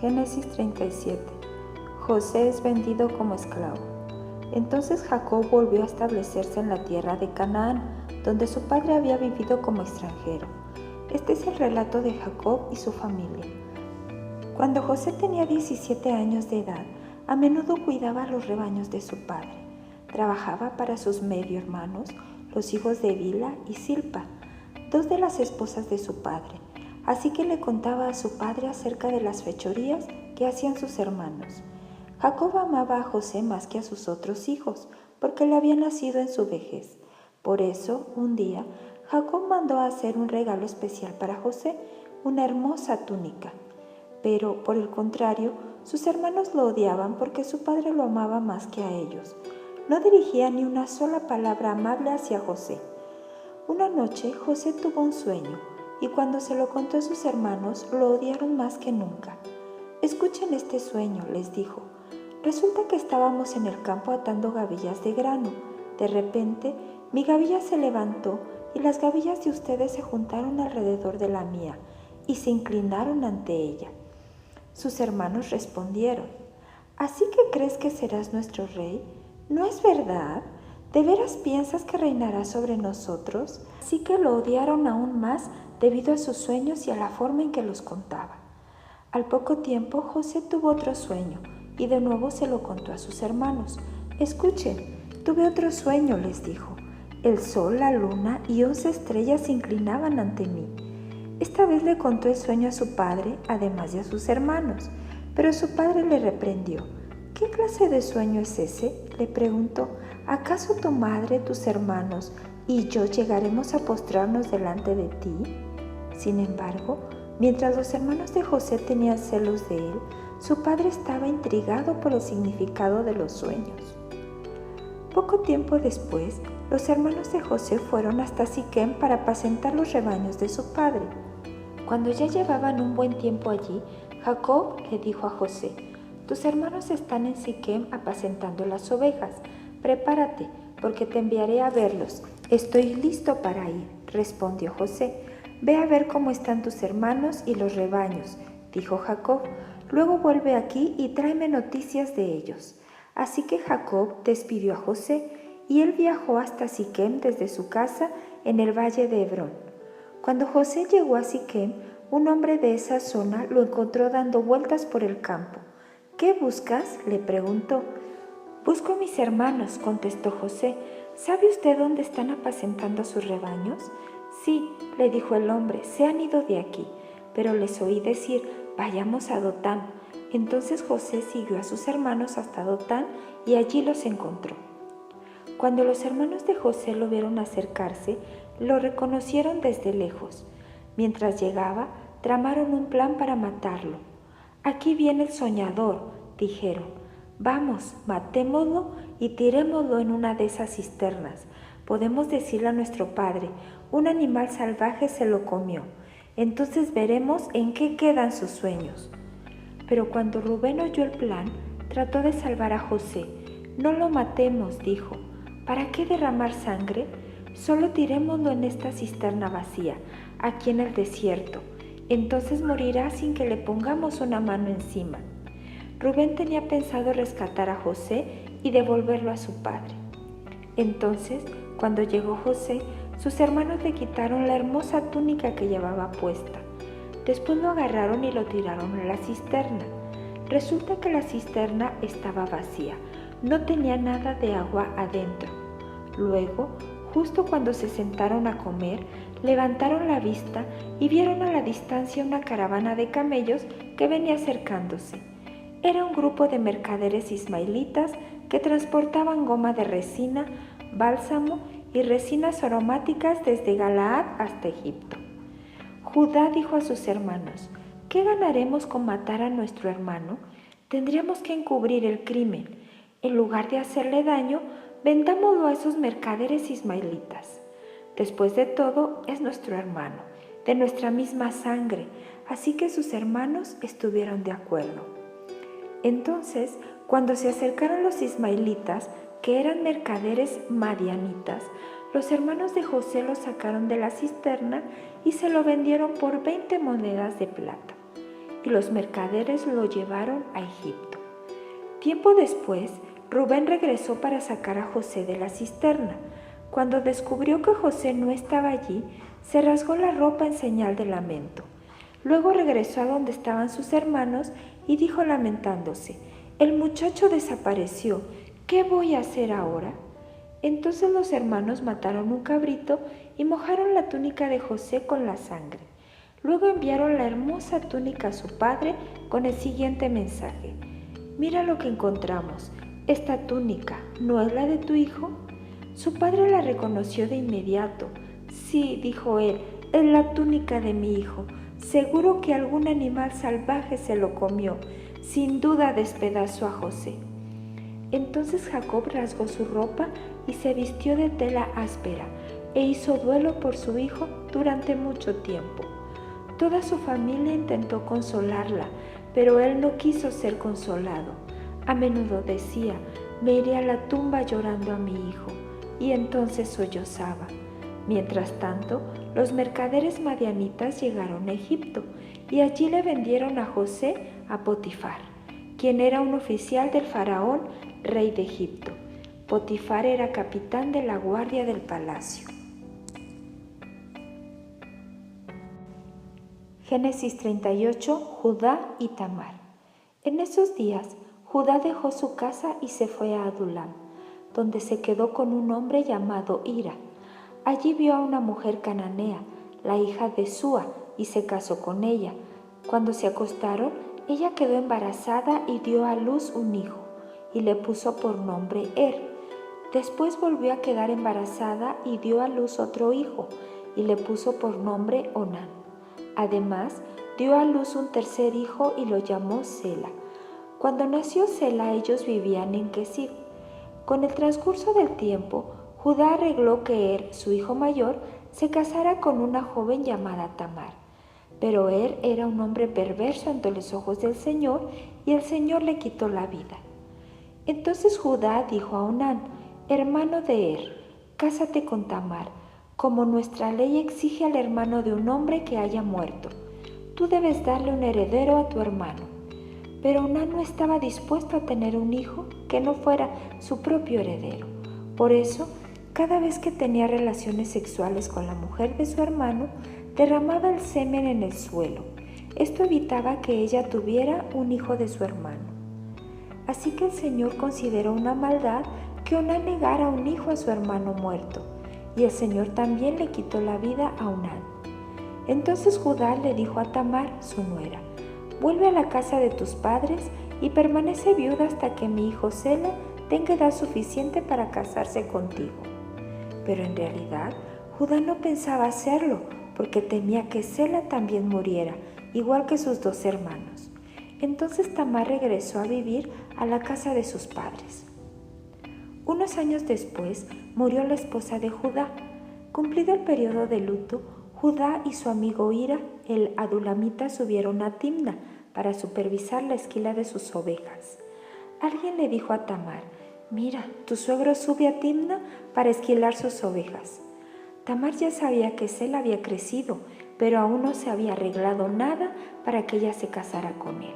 Génesis 37. José es vendido como esclavo. Entonces Jacob volvió a establecerse en la tierra de Canaán, donde su padre había vivido como extranjero. Este es el relato de Jacob y su familia. Cuando José tenía 17 años de edad, a menudo cuidaba los rebaños de su padre. Trabajaba para sus medio hermanos, los hijos de Bilha y Silpa, dos de las esposas de su padre. Así que le contaba a su padre acerca de las fechorías que hacían sus hermanos. Jacob amaba a José más que a sus otros hijos, porque le había nacido en su vejez. Por eso, un día, Jacob mandó a hacer un regalo especial para José, una hermosa túnica. Pero, por el contrario, sus hermanos lo odiaban porque su padre lo amaba más que a ellos. No dirigía ni una sola palabra amable hacia José. Una noche, José tuvo un sueño, y cuando se lo contó a sus hermanos, lo odiaron más que nunca. «Escuchen este sueño», les dijo. «Resulta que estábamos en el campo atando gavillas de grano. De repente, mi gavilla se levantó y las gavillas de ustedes se juntaron alrededor de la mía y se inclinaron ante ella». Sus hermanos respondieron: «¿Así que crees que serás nuestro rey? ¿No es verdad? ¿De veras piensas que reinarás sobre nosotros?». Así que lo odiaron aún más debido a sus sueños y a la forma en que los contaba. Al poco tiempo, José tuvo otro sueño y de nuevo se lo contó a sus hermanos. «Escuchen, tuve otro sueño», les dijo. «El sol, la luna y 11 estrellas se inclinaban ante mí». Esta vez le contó el sueño a su padre, además de a sus hermanos, pero su padre le reprendió. «¿Qué clase de sueño es ese?», le preguntó. «¿Acaso tu madre, tus hermanos y yo llegaremos a postrarnos delante de ti?». Sin embargo, mientras los hermanos de José tenían celos de él, su padre estaba intrigado por el significado de los sueños. Poco tiempo después, los hermanos de José fueron hasta Siquem para apacentar los rebaños de su padre. Cuando ya llevaban un buen tiempo allí, Jacob le dijo a José: «Tus hermanos están en Siquem apacentando las ovejas. Prepárate, porque te enviaré a verlos». «Estoy listo para ir», respondió José. «Ve a ver cómo están tus hermanos y los rebaños», dijo Jacob. «Luego vuelve aquí y tráeme noticias de ellos». Así que Jacob despidió a José y él viajó hasta Siquem desde su casa en el valle de Hebrón. Cuando José llegó a Siquem, un hombre de esa zona lo encontró dando vueltas por el campo. «¿Qué buscas?», le preguntó. «Busco a mis hermanos», contestó José. «¿Sabe usted dónde están apacentando sus rebaños?». «Sí», le dijo el hombre, «se han ido de aquí, pero les oí decir, vayamos a Dotán». Entonces José siguió a sus hermanos hasta Dotán y allí los encontró. Cuando los hermanos de José lo vieron acercarse, lo reconocieron desde lejos. Mientras llegaba, tramaron un plan para matarlo. «Aquí viene el soñador», dijeron. «Vamos, matémoslo y tirémoslo en una de esas cisternas. Podemos decirle a nuestro padre, un animal salvaje se lo comió. Entonces veremos en qué quedan sus sueños». Pero cuando Rubén oyó el plan, trató de salvar a José. «No lo matemos», dijo. «¿Para qué derramar sangre? Solo tirémoslo en esta cisterna vacía, aquí en el desierto. Entonces morirá sin que le pongamos una mano encima». Rubén tenía pensado rescatar a José y devolverlo a su padre. Entonces, cuando llegó José, sus hermanos le quitaron la hermosa túnica que llevaba puesta. Después lo agarraron y lo tiraron a la cisterna. Resulta que la cisterna estaba vacía, no tenía nada de agua adentro. Luego, justo cuando se sentaron a comer, levantaron la vista y vieron a la distancia una caravana de camellos que venía acercándose. Era un grupo de mercaderes ismaelitas que transportaban goma de resina, bálsamo y resinas aromáticas desde Galaad hasta Egipto. Judá dijo a sus hermanos: «¿Qué ganaremos con matar a nuestro hermano? Tendríamos que encubrir el crimen. En lugar de hacerle daño, vendámoslo a esos mercaderes ismaelitas. Después de todo, es nuestro hermano, de nuestra misma sangre». Así que sus hermanos estuvieron de acuerdo. Entonces, cuando se acercaron los ismaelitas, que eran mercaderes madianitas, los hermanos de José lo sacaron de la cisterna y se lo vendieron por 20 monedas de plata. y los mercaderes lo llevaron a Egipto. Tiempo después, Rubén regresó para sacar a José de la cisterna. Cuando descubrió que José no estaba allí, se rasgó la ropa en señal de lamento. Luego regresó a donde estaban sus hermanos y dijo lamentándose: «El muchacho desapareció. ¿Qué voy a hacer ahora?». Entonces los hermanos mataron un cabrito y mojaron la túnica de José con la sangre. Luego enviaron la hermosa túnica a su padre con el siguiente mensaje: «Mira lo que encontramos. Esta túnica, ¿no es la de tu hijo?». Su padre la reconoció de inmediato. «Sí», dijo él, «es la túnica de mi hijo. Seguro que algún animal salvaje se lo comió. Sin duda despedazó a José». Entonces Jacob rasgó su ropa y se vistió de tela áspera e hizo duelo por su hijo durante mucho tiempo. Toda su familia intentó consolarla, pero él no quiso ser consolado. A menudo decía: «Me iré a la tumba llorando a mi hijo», y entonces sollozaba. Mientras tanto, los mercaderes madianitas llegaron a Egipto y allí le vendieron a José a Potifar, quien era un oficial del faraón, rey de Egipto. Potifar era capitán de la guardia del palacio. Génesis 38, Judá y Tamar. En esos días, Judá dejó su casa y se fue a Adulam, donde se quedó con un hombre llamado Hira. Allí vio a una mujer cananea, la hija de Súa, y se casó con ella. Cuando se acostaron, ella quedó embarazada y dio a luz un hijo, y le puso por nombre Después volvió a quedar embarazada y dio a luz otro hijo, y le puso por nombre Onán. Además, dio a luz un tercer hijo y lo llamó Sela. Cuando nació Sela, ellos vivían en Kesib. Con el transcurso del tiempo, Judá arregló que su hijo mayor, se casara con una joven llamada Tamar. Pero era un hombre perverso ante los ojos del Señor, y el Señor le quitó la vida. Entonces Judá dijo a Onán: «Hermano de cásate con Tamar, como nuestra ley exige al hermano de un hombre que haya muerto. Tú debes darle un heredero a tu hermano». Pero Onán no estaba dispuesto a tener un hijo que no fuera su propio heredero. Por eso, cada vez que tenía relaciones sexuales con la mujer de su hermano, derramaba el semen en el suelo. Esto evitaba que ella tuviera un hijo de su hermano. Así que el Señor consideró una maldad que Onán negara un hijo a su hermano muerto, y el Señor también le quitó la vida a Onán. Entonces Judá le dijo a Tamar, su nuera: «Vuelve a la casa de tus padres y permanece viuda hasta que mi hijo Sela tenga edad suficiente para casarse contigo». Pero en realidad, Judá no pensaba hacerlo, porque temía que Sela también muriera, igual que sus dos hermanos. Entonces Tamar regresó a vivir a la casa de sus padres. Unos años después, murió la esposa de Judá. Cumplido el periodo de luto, Judá y su amigo Hira, el adulamita, subieron a Timna para supervisar la esquila de sus ovejas. Alguien le dijo a Tamar: «Mira, tu suegro sube a Timna para esquilar sus ovejas». Tamar ya sabía que Sela había crecido, pero aún no se había arreglado nada para que ella se casara con él.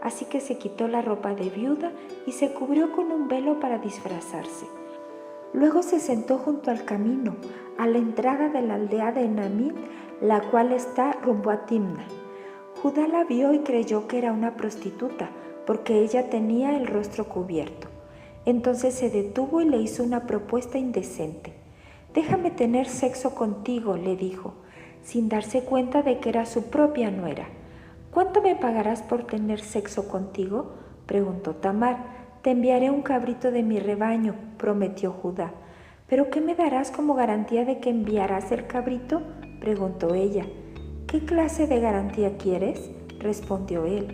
Así que se quitó la ropa de viuda y se cubrió con un velo para disfrazarse. Luego se sentó junto al camino, a la entrada de la aldea de Enamim, la cual está rumbo a Timna. Judá la vio y creyó que era una prostituta, porque ella tenía el rostro cubierto. Entonces se detuvo y le hizo una propuesta indecente. «Déjame tener sexo contigo», le dijo, sin darse cuenta de que era su propia nuera. «¿Cuánto me pagarás por tener sexo contigo?», preguntó Tamar. «Te enviaré un cabrito de mi rebaño», prometió Judá. «¿Pero qué me darás como garantía de que enviarás el cabrito?», preguntó ella. «¿Qué clase de garantía quieres?», respondió él.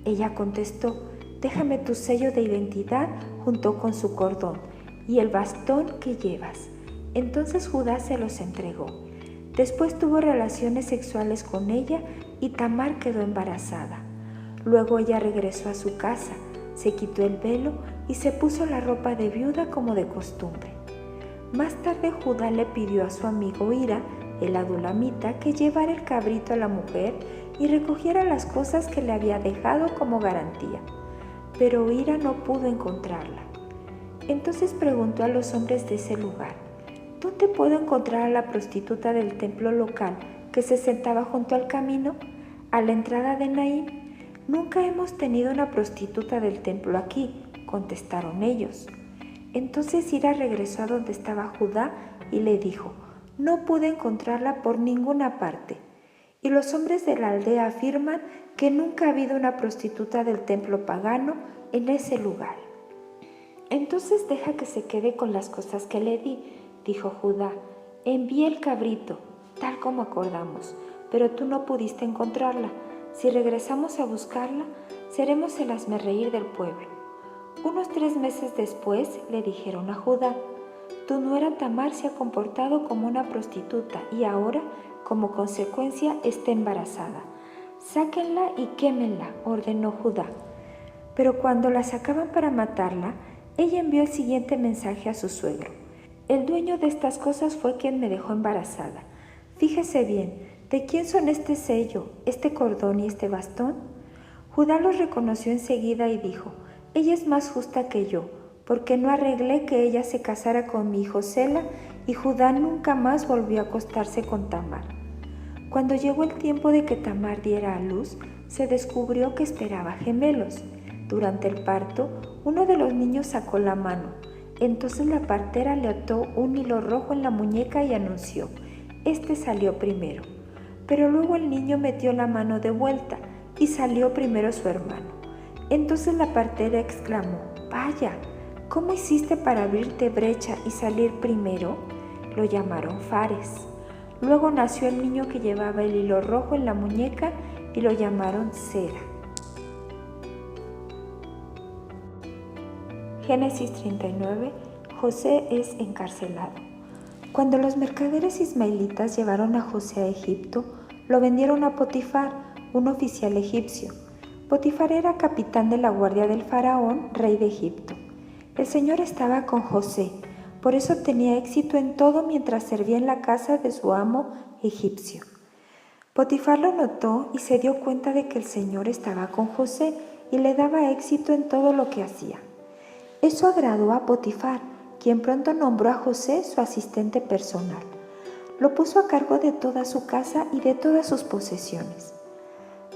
Ella contestó: «Déjame tu sello de identidad junto con su cordón y el bastón que llevas». Entonces Judá se los entregó. Después tuvo relaciones sexuales con ella y Tamar quedó embarazada. Luego ella regresó a su casa, se quitó el velo y se puso la ropa de viuda como de costumbre. Más tarde Judá le pidió a su amigo Hira, el adulamita, que llevara el cabrito a la mujer y recogiera las cosas que le había dejado como garantía. Pero Hira no pudo encontrarla. Entonces preguntó a los hombres de ese lugar: ¿dónde puedo encontrar a la prostituta del templo local que se sentaba junto al camino, a la entrada de Naín? Nunca hemos tenido una prostituta del templo aquí, contestaron ellos. Entonces Hira regresó a donde estaba Judá y le dijo: no pude encontrarla por ninguna parte. Y los hombres de la aldea afirman que nunca ha habido una prostituta del templo pagano en ese lugar. Entonces deja que se quede con las cosas que le di, dijo Judá. Envié el cabrito, tal como acordamos, pero tú no pudiste encontrarla. Si regresamos a buscarla, seremos el hazmerreír del pueblo. Unos 3 meses después le dijeron a Judá: tu nuera Tamar se ha comportado como una prostituta y ahora, como consecuencia, está embarazada. Sáquenla y quémenla, ordenó Judá. Pero cuando la sacaban para matarla, ella envió el siguiente mensaje a su suegro: el dueño de estas cosas fue quien me dejó embarazada. Fíjese bien, ¿de quién son este sello, este cordón y este bastón? Judá los reconoció enseguida y dijo: ella es más justa que yo, porque no arreglé que ella se casara con mi hijo Sela, y Judá nunca más volvió a acostarse con Tamar. Cuando llegó el tiempo de que Tamar diera a luz, se descubrió que esperaba gemelos. Durante el parto, uno de los niños sacó la mano. Entonces la partera le ató un hilo rojo en la muñeca y anunció: este salió primero. Pero luego el niño metió la mano de vuelta y salió primero su hermano. Entonces la partera exclamó: vaya, ¿cómo hiciste para abrirte brecha y salir primero? Lo llamaron Fares. Luego nació el niño que llevaba el hilo rojo en la muñeca y lo llamaron Sera. Génesis 39. José es encarcelado. Cuando los mercaderes ismaelitas llevaron a José a Egipto, lo vendieron a Potifar, un oficial egipcio. Potifar era capitán de la guardia del faraón, rey de Egipto. El Señor estaba con José, por eso tenía éxito en todo mientras servía en la casa de su amo egipcio. Potifar lo notó y se dio cuenta de que el Señor estaba con José y le daba éxito en todo lo que hacía. Eso agradó a Potifar, quien pronto nombró a José su asistente personal. Lo puso a cargo de toda su casa y de todas sus posesiones.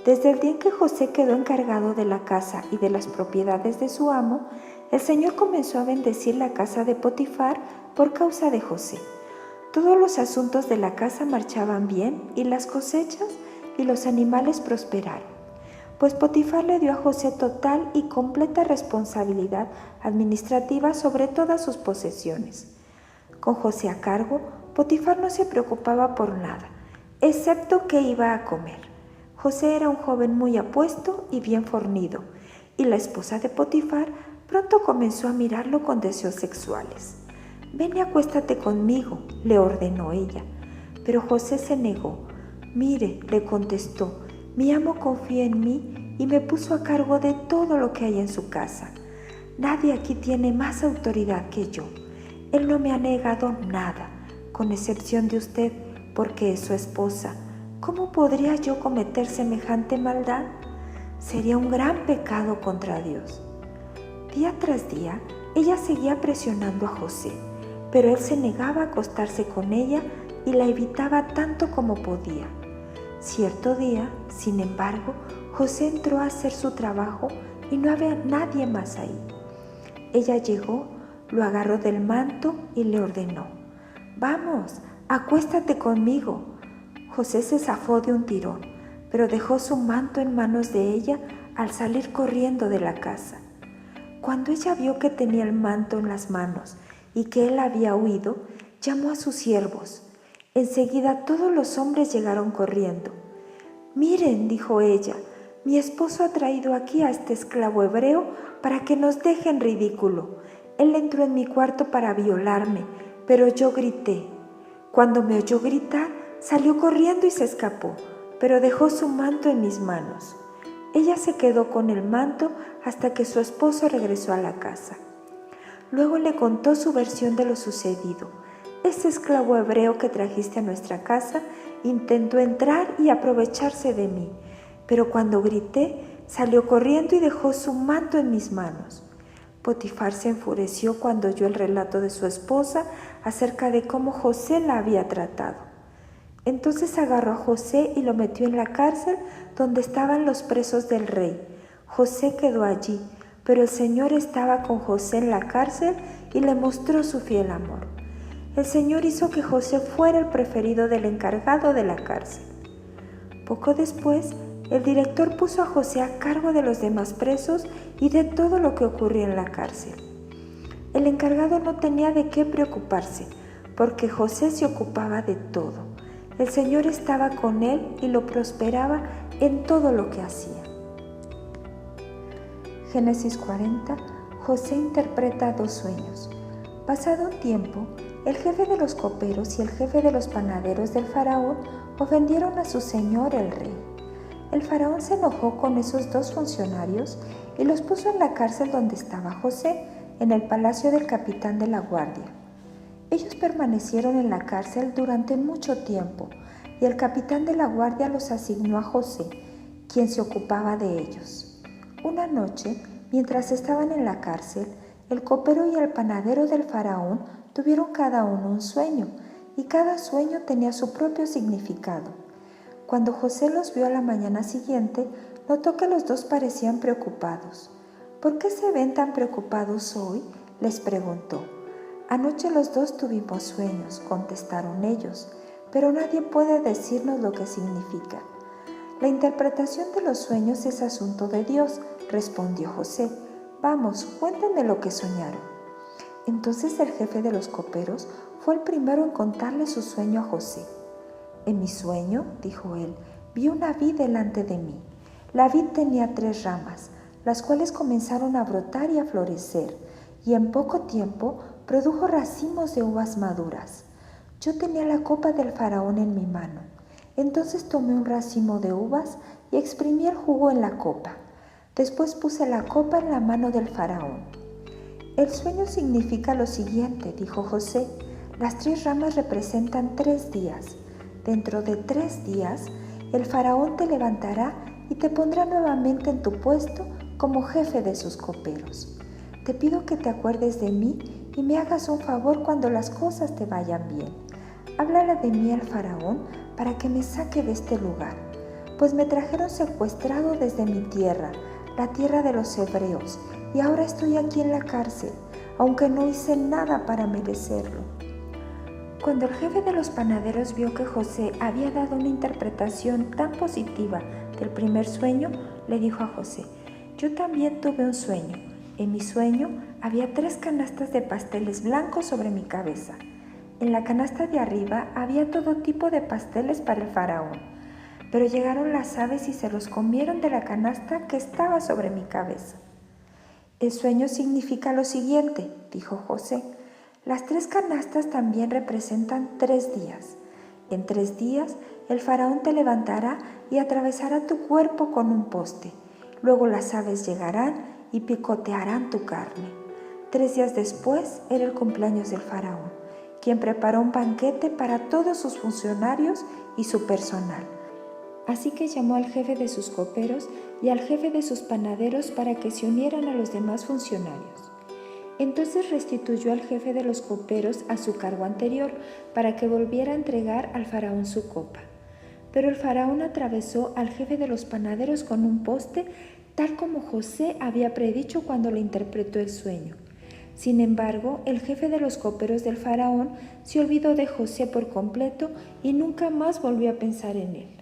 Desde el día en que José quedó encargado de la casa y de las propiedades de su amo, el Señor comenzó a bendecir la casa de Potifar por causa de José. Todos los asuntos de la casa marchaban bien y las cosechas y los animales prosperaron, pues Potifar le dio a José total y completa responsabilidad administrativa sobre todas sus posesiones. Con José a cargo, Potifar no se preocupaba por nada, excepto qué iba a comer. José era un joven muy apuesto y bien fornido, y la esposa de Potifar pronto comenzó a mirarlo con deseos sexuales. «Ven y acuéstate conmigo», le ordenó ella. Pero José se negó. «Mire», le contestó, «mi amo confía en mí y me puso a cargo de todo lo que hay en su casa. Nadie aquí tiene más autoridad que yo. Él no me ha negado nada, con excepción de usted, porque es su esposa. ¿Cómo podría yo cometer semejante maldad? Sería un gran pecado contra Dios». Día tras día, ella seguía presionando a José, pero él se negaba a acostarse con ella y la evitaba tanto como podía. Cierto día, sin embargo, José entró a hacer su trabajo y no había nadie más ahí. Ella llegó, lo agarró del manto y le ordenó: «Vamos, acuéstate conmigo». José se zafó de un tirón, pero dejó su manto en manos de ella al salir corriendo de la casa. Cuando ella vio que tenía el manto en las manos y que él había huido, llamó a sus siervos. Enseguida todos los hombres llegaron corriendo. «Miren», dijo ella, «mi esposo ha traído aquí a este esclavo hebreo para que nos deje en ridículo. Él entró en mi cuarto para violarme, pero yo grité. Cuando me oyó gritar, salió corriendo y se escapó, pero dejó su manto en mis manos». Ella se quedó con el manto hasta que su esposo regresó a la casa. Luego le contó su versión de lo sucedido. «Ese esclavo hebreo que trajiste a nuestra casa intentó entrar y aprovecharse de mí. Pero cuando grité, salió corriendo y dejó su manto en mis manos. Potifar se enfureció cuando oyó el relato de su esposa acerca de cómo José la había tratado. Entonces agarró a José y lo metió en la cárcel donde estaban los presos del rey. José quedó allí, pero el Señor estaba con José en la cárcel y le mostró su fiel amor. El Señor hizo que José fuera el preferido del encargado de la cárcel. Poco después, el director puso a José a cargo de los demás presos y de todo lo que ocurría en la cárcel. El encargado no tenía de qué preocuparse, porque José se ocupaba de todo. El Señor estaba con él y lo prosperaba en todo lo que hacía. Génesis 40. José interpreta 2 sueños. Pasado un tiempo, el jefe de los coperos y el jefe de los panaderos del faraón ofendieron a su señor el rey. El faraón se enojó con esos 2 funcionarios y los puso en la cárcel donde estaba José, en el palacio del capitán de la guardia. Ellos permanecieron en la cárcel durante mucho tiempo y el capitán de la guardia los asignó a José, quien se ocupaba de ellos. Una noche, mientras estaban en la cárcel, el copero y el panadero del faraón tuvieron cada uno un sueño, y cada sueño tenía su propio significado. Cuando José los vio a la mañana siguiente, notó que los 2 parecían preocupados. ¿Por qué se ven tan preocupados hoy?, les preguntó. Anoche los 2 tuvimos sueños, contestaron ellos, pero nadie puede decirnos lo que significa. La interpretación de los sueños es asunto de Dios, respondió José. Vamos, cuéntenme lo que soñaron. Entonces el jefe de los coperos fue el primero en contarle su sueño a José. En mi sueño, dijo él, vi una vid delante de mí. La vid tenía 3 ramas, las cuales comenzaron a brotar y a florecer, y en poco tiempo produjo racimos de uvas maduras. Yo tenía la copa del faraón en mi mano. Entonces tomé un racimo de uvas y exprimí el jugo en la copa. Después puse la copa en la mano del faraón. El sueño significa lo siguiente, dijo José. Las 3 ramas representan 3 días. Dentro de 3 días, el faraón te levantará y te pondrá nuevamente en tu puesto como jefe de sus coperos. Te pido que te acuerdes de mí y me hagas un favor cuando las cosas te vayan bien. Háblale de mí al faraón para que me saque de este lugar, pues me trajeron secuestrado desde mi tierra, la tierra de los hebreos, y ahora estoy aquí en la cárcel, aunque no hice nada para merecerlo. Cuando el jefe de los panaderos vio que José había dado una interpretación tan positiva del primer sueño, le dijo a José: yo también tuve un sueño. En mi sueño había 3 canastas de pasteles blancos sobre mi cabeza. En la canasta de arriba había todo tipo de pasteles para el faraón, pero llegaron las aves y se los comieron de la canasta que estaba sobre mi cabeza. El sueño significa lo siguiente, dijo José. Las 3 canastas también representan 3 días. En 3 días el faraón te levantará y atravesará tu cuerpo con un poste. Luego las aves llegarán y picotearán tu carne. 3 días después era el cumpleaños del faraón, quien preparó un banquete para todos sus funcionarios y su personal. Así que llamó al jefe de sus coperos y al jefe de sus panaderos para que se unieran a los demás funcionarios. Entonces restituyó al jefe de los coperos a su cargo anterior para que volviera a entregar al faraón su copa. Pero el faraón atravesó al jefe de los panaderos con un poste, tal como José había predicho cuando le interpretó el sueño. Sin embargo, el jefe de los coperos del faraón se olvidó de José por completo y nunca más volvió a pensar en él.